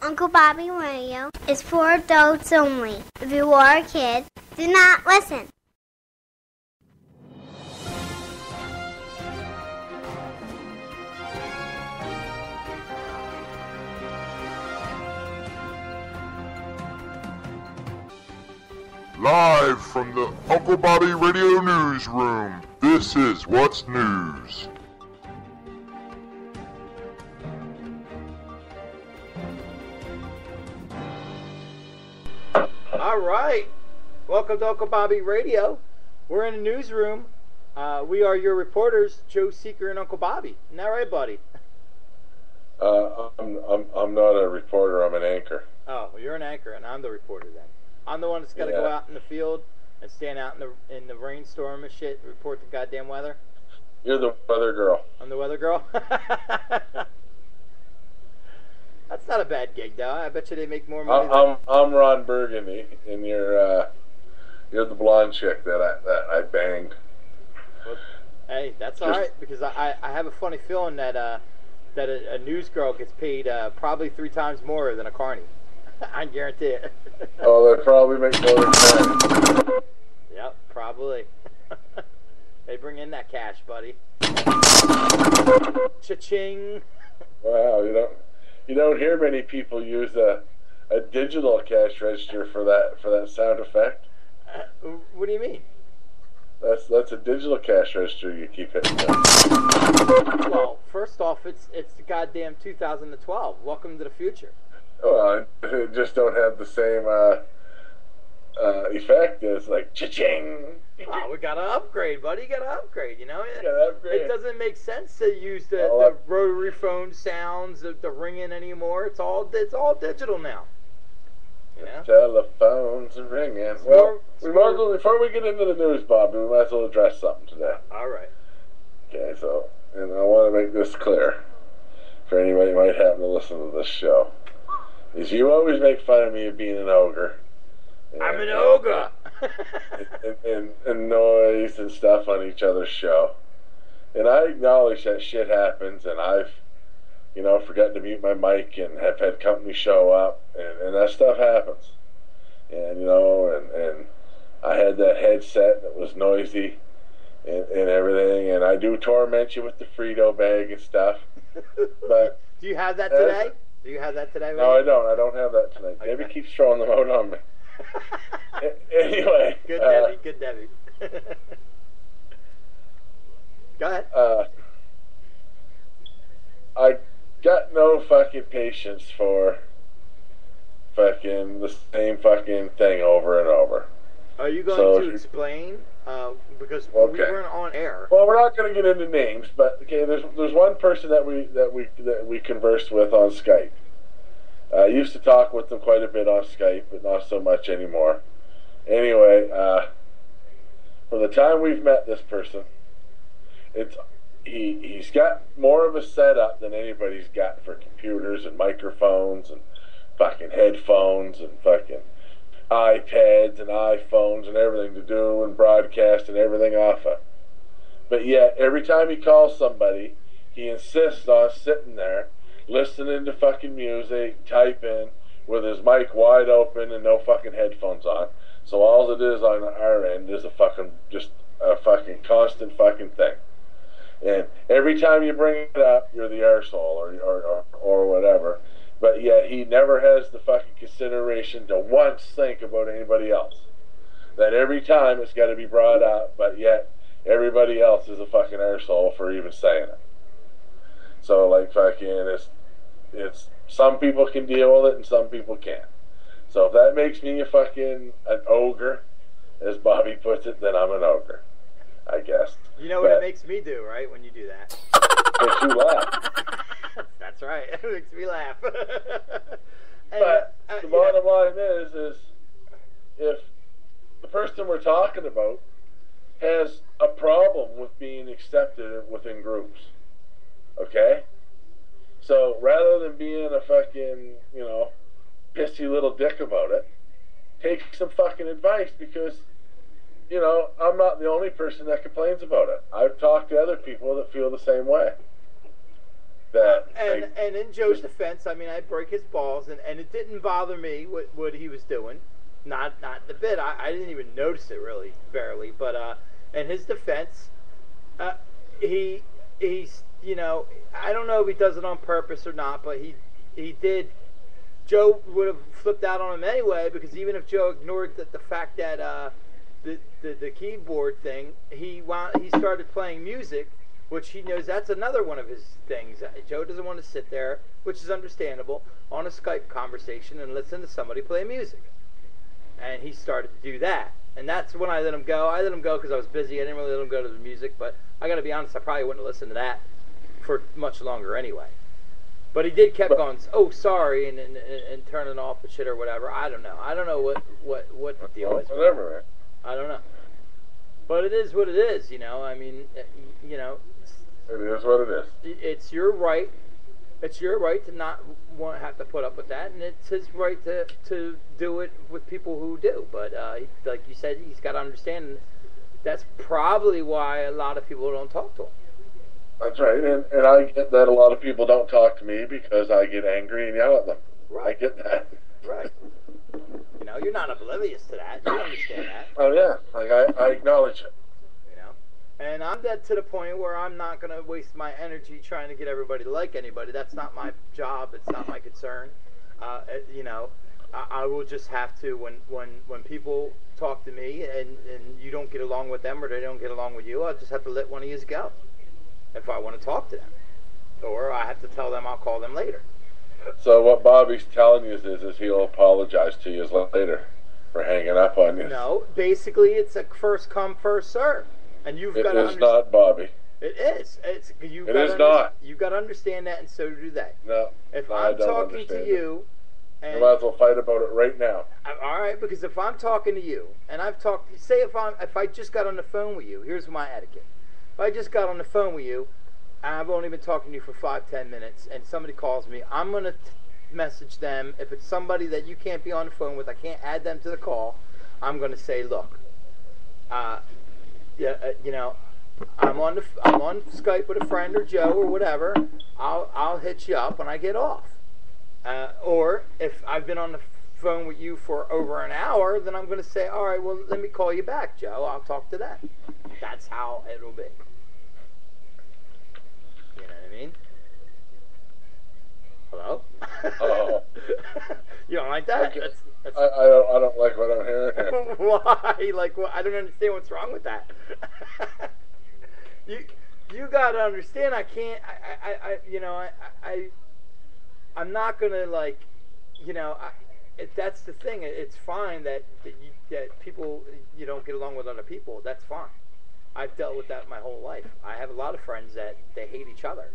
Uncle Bobby Radio is for adults only. If you are a kid, do not listen. Live from the Uncle Bobby Radio Newsroom, this is What's News. All right, welcome to Uncle Bobby Radio. We're in the newsroom. We are your reporters, Joe Seeker and Uncle Bobby. Isn't that right, buddy? I'm not a reporter. I'm an anchor. Oh, well, you're an anchor, and I'm the reporter then. I'm the one that's got to go out in the field and stand out in the rainstorm and shit, and report the goddamn weather. You're the weather girl. I'm the weather girl. That's not a bad gig, though. I bet you they make more money. I'm Ron Burgundy, and you're the blonde chick that I banged. Well, hey, that's all right, because I have a funny feeling that a news girl gets paid probably 3 times more than a carny. I guarantee it. Oh, they probably make more than that. Yep, probably. They bring in that cash, buddy. Cha-ching. Wow, you don't hear many people use a digital cash register for that sound effect. What do you mean? That's a digital cash register you keep hitting. Well, first off, it's the goddamn 2012. Welcome to the future. Well, it just don't have the same effect as like cha-ching. Oh, we gotta upgrade, buddy. You gotta upgrade. You know, upgrade. It doesn't make sense to use the rotary phone sounds, the ringing anymore. It's all digital now. You know? Telephones are ringing. Well, we might as well, before we get into the news, Bobby, we might as well address something today. All right. Okay, and I want to make this clear for anybody who might happen to listen to this show. Is you always make fun of me of being an ogre. I'm an ogre. and noise and stuff on each other's show. And I acknowledge that shit happens, and I've, forgotten to mute my mic and have had company show up, and that stuff happens. And, and I had that headset that was noisy and everything, and I do torment you with the Frito bag and stuff. But do you have that today? Do you have that today? No, I don't. I don't have that tonight. Okay. Debbie keeps throwing them out on me. Anyway. Good Debbie. Good Debbie. Go ahead. I got no fucking patience for fucking the same fucking thing over and over. Are you going to explain? Because we weren't on air. Well, we're not going to get into names, but okay, there's one person that we conversed with on Skype. I used to talk with them quite a bit on Skype, but not so much anymore. Anyway, from the time we've met this person, he's got more of a setup than anybody's got for computers and microphones and fucking headphones and fucking iPads and iPhones and everything to do and broadcast and everything off of. But yet, every time he calls somebody, he insists on sitting there, listening to fucking music, typing, with his mic wide open and no fucking headphones on. So all it is on our end is a fucking constant fucking thing. And every time you bring it up, you're the arsehole or whatever. But yet he never has the fucking consideration to once think about anybody else. That every time it's got to be brought up, but yet everybody else is a fucking arsehole for even saying it. So like fucking, it's some people can deal with it and some people can't. So if that makes me an ogre, as Bobby puts it, then I'm an ogre, I guess. You know what it makes me do, right, when you do that? Makes you laugh. That's right. It makes me laugh. But the bottom line is if the person we're talking about has a problem with being accepted within groups, okay? So rather than being a fucking, pissy little dick about it, take some fucking advice, because, I'm not the only person that complains about it. I've talked to other people that feel the same way. That and in Joe's defense, I mean, I break his balls, and it didn't bother me what he was doing. Not the bit. I didn't even notice it really, barely. But in his defense, he's I don't know if he does it on purpose or not, but he did. Joe would have flipped out on him anyway, because even if Joe ignored the fact that the keyboard thing, he started playing music, which he knows that's another one of his things. Joe doesn't want to sit there, which is understandable, on a Skype conversation and listen to somebody play music. And he started to do that. And that's when I let him go. I let him go because I was busy. I didn't really let him go to the music, but I got to be honest, I probably wouldn't have listened to that for much longer anyway. But he did kept going, oh, sorry, and turning off the shit or whatever. I don't know. I don't know what the deal is. Whatever. I don't know. But it is what it is, I mean, It is what it is. It's your right. It's your right to not want to have to put up with that, and it's his right to do it with people who do. But like you said, he's got to understand that's probably why a lot of people don't talk to him. That's right, and I get that a lot of people don't talk to me because I get angry and yell at them. Right. I get that. Right. You're not oblivious to that. You understand that. Oh yeah, I acknowledge it. And I'm dead to the point where I'm not going to waste my energy trying to get everybody to like anybody. That's not my job. It's not my concern. I will just have to, when people talk to me and you don't get along with them or they don't get along with you, I'll just have to let one of you go if I want to talk to them. Or I have to tell them I'll call them later. So what Bobby's telling you is he'll apologize to you later for hanging up on you. No, basically it's a first come, first serve. And you've got to understand. It is not, Bobby. It is. It is not. You've got to understand that, and so do they. No. If I'm talking to you, and you might as well fight about it right now. All right, because if I'm talking to you, and I've talked, say if I just got on the phone with you, here's my etiquette. If I just got on the phone with you, and I've only been talking to you for 5-10 minutes, and somebody calls me, I'm gonna message them. If it's somebody that you can't be on the phone with, I can't add them to the call. I'm gonna say, look. I'm on Skype with a friend or Joe or whatever. I'll hit you up when I get off. Or if I've been on the phone with you for over an hour, then I'm going to say, all right, well, let me call you back, Joe. I'll talk to them. That's how it'll be. You know what I mean? Hello? Oh. You don't like that? Okay. I don't like what I'm hearing here. Why? Like, well, I don't understand what's wrong with that. You got to understand. I can't. I'm not gonna like. That's the thing. It's fine that people don't get along with other people. That's fine. I've dealt with that my whole life. I have a lot of friends that they hate each other.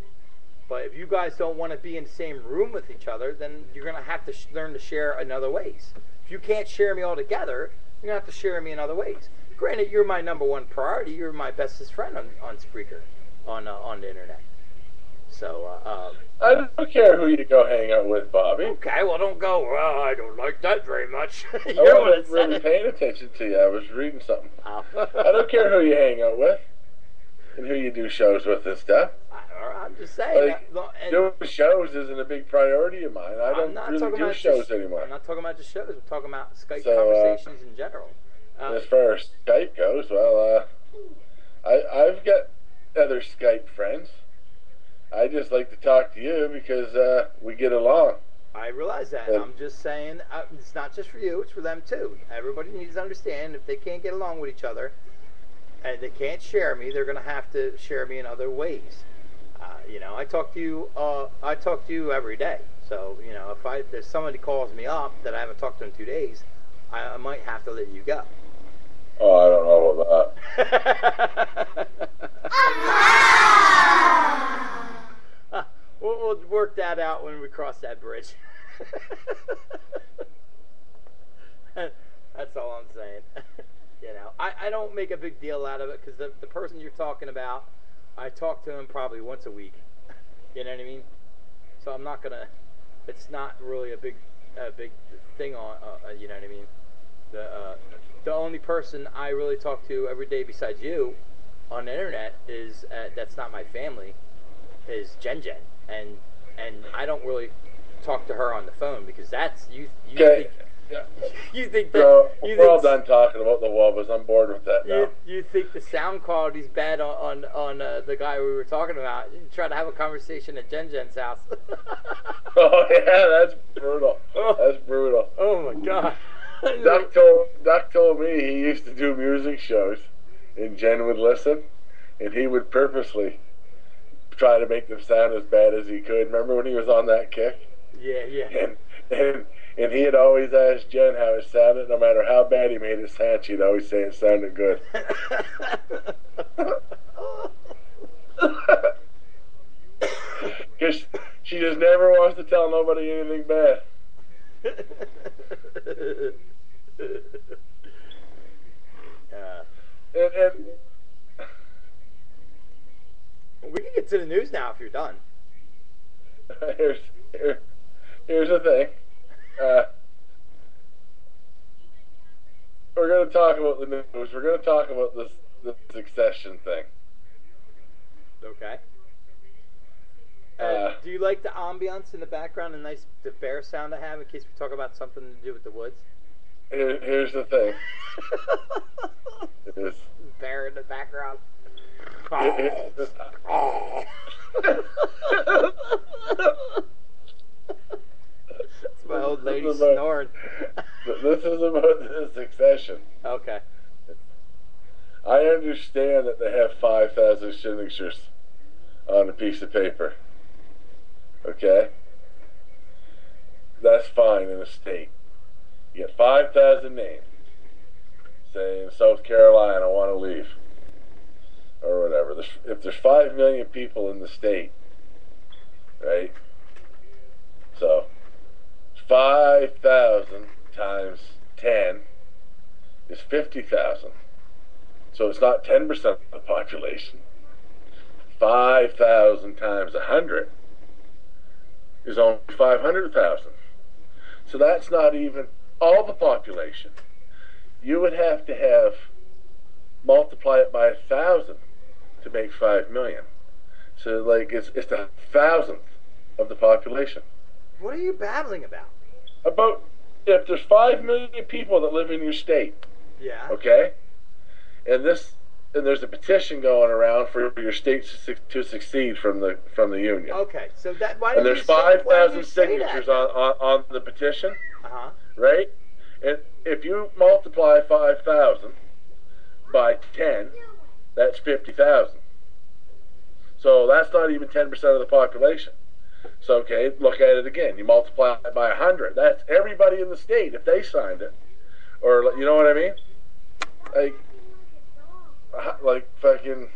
But if you guys don't want to be in the same room with each other, then you're going to have to learn to share in other ways. If you can't share me altogether, you're going to have to share me in other ways. Granted, you're my number one priority. You're my bestest friend on Spreaker, on the internet. So, I don't care who you go hang out with, Bobby. Okay, well, don't go, well, I don't like that very much. I wasn't really paying attention to you. I was reading something. Oh. I don't care who you hang out with and who you do shows with and stuff. I'm just saying. Doing shows isn't a big priority of mine. I don't really do shows anymore. I'm not talking about just shows. We're talking about Skype conversations in general. As far as Skype goes, well, I've got other Skype friends. I just like to talk to you because we get along. I realize that. I'm just saying, it's not just for you, it's for them too. Everybody needs to understand if they can't get along with each other and they can't share me, they're going to have to share me in other ways. I talk to you every day. So, if somebody calls me up that I haven't talked to in 2 days, I might have to let you go. Oh, I don't know about that. We'll work that out when we cross that bridge. That's all I'm saying. I don't make a big deal out of it because the person you're talking about, I talk to him probably once a week. You know what I mean? So I'm not gonna. It's not really a big thing on. You know what I mean? The only person I really talk to every day besides you on the internet is that's not my family. Is Jen, and and I don't really talk to her on the phone because that's you Okay. think you think that So, you we're all think done talking about the Wubbas. I'm bored with that now. you think the sound quality's bad on the guy we were talking about. You try to have a conversation at Jen's house. Oh yeah, that's brutal. That's brutal. Oh my god. Duck told me he used to do music shows, and Jen would listen, and he would purposely try to make them sound as bad as he could. Remember when he was on that kick? Yeah. And he had always asked Jen how it sounded. No matter how bad he made it sound, she'd always say it sounded good. Because she just never wants to tell nobody anything bad. And we can get to the news now if you're done. here's the thing. We're going to talk about the news. We're going to talk about this succession thing. Okay. Do you like the ambiance in the background and the bear sound I have in case we talk about something to do with the woods? Here's the thing. It's Bear in the background. That's my old lady snoring. This is about the succession. Okay. I understand that they have 5,000 signatures on a piece of paper. Okay? That's fine in a state. You get 5,000 names saying South Carolina want to leave or whatever. If there's 5 million people in the state, right? So 5,000 times 10 is 50,000. So it's not 10% of the population. 5,000 times 100 is only 500,000. So that's not even all the population. You would have to multiply it by 1,000 to make 5 million. So like it's the 1,000th of the population. What are you babbling about? About if there's 5 million people that live in your state. Yeah. Okay? And there's a petition going around for your state to succeed from the union. Okay, so that why And did there's you say, 5,000 signatures on the petition, right? And if you multiply 5,000 by 10, that's 50,000. So that's not even 10% of the population. So okay, look at it again. You multiply it by 100. That's everybody in the state if they signed it, or you know what I mean? Like fucking,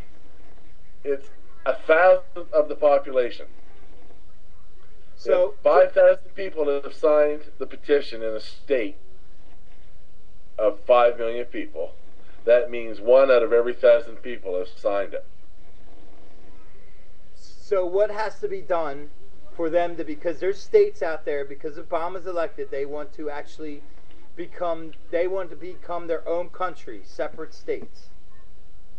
it's 1,000th of the population. So 5,000 people that have signed the petition in a state of 5 million people. That means 1 out of every 1,000 people has signed it. So what has to be done for them to, because there's states out there, because Obama's elected, they want to become their own country, separate states.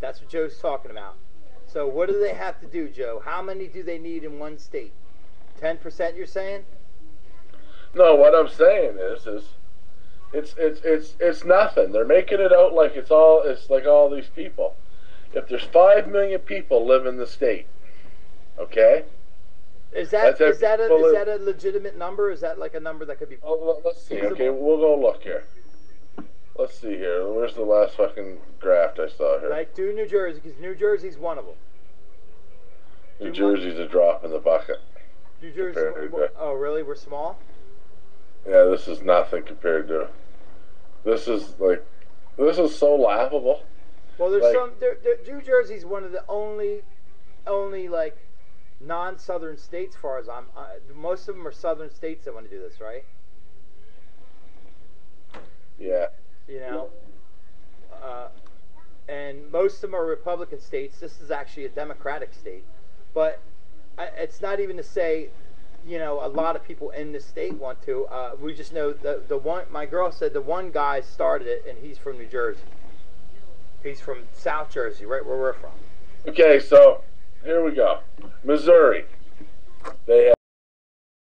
That's what Joe's talking about. So what do they have to do, Joe? How many do they need in one state? 10%, you're saying? No, what I'm saying is it's nothing. They're making it out like it's like all these people. If there's 5 million people live in the state, okay? Is that a legitimate number? Is that like a number that could be? Oh, let's see. Okay, we'll go look here. Let's see here. Where's the last fucking draft I saw here? Like, do New Jersey, because New Jersey's one of them. New Jersey's a drop in the bucket. New Jersey. Oh, really? We're small? Yeah, this is nothing compared to. This is so laughable. Well, there's New Jersey's one of the only like non-southern states, as far as most of them are southern states that want to do this, right? Yeah. You know, and most of them are Republican states. This is actually a Democratic state, but it's not even to say, you know, a lot of people in the state want to. We just know the one. My girl said the one guy started it, and he's from New Jersey. He's from South Jersey, right where we're from. Okay, so here we go. Missouri. They have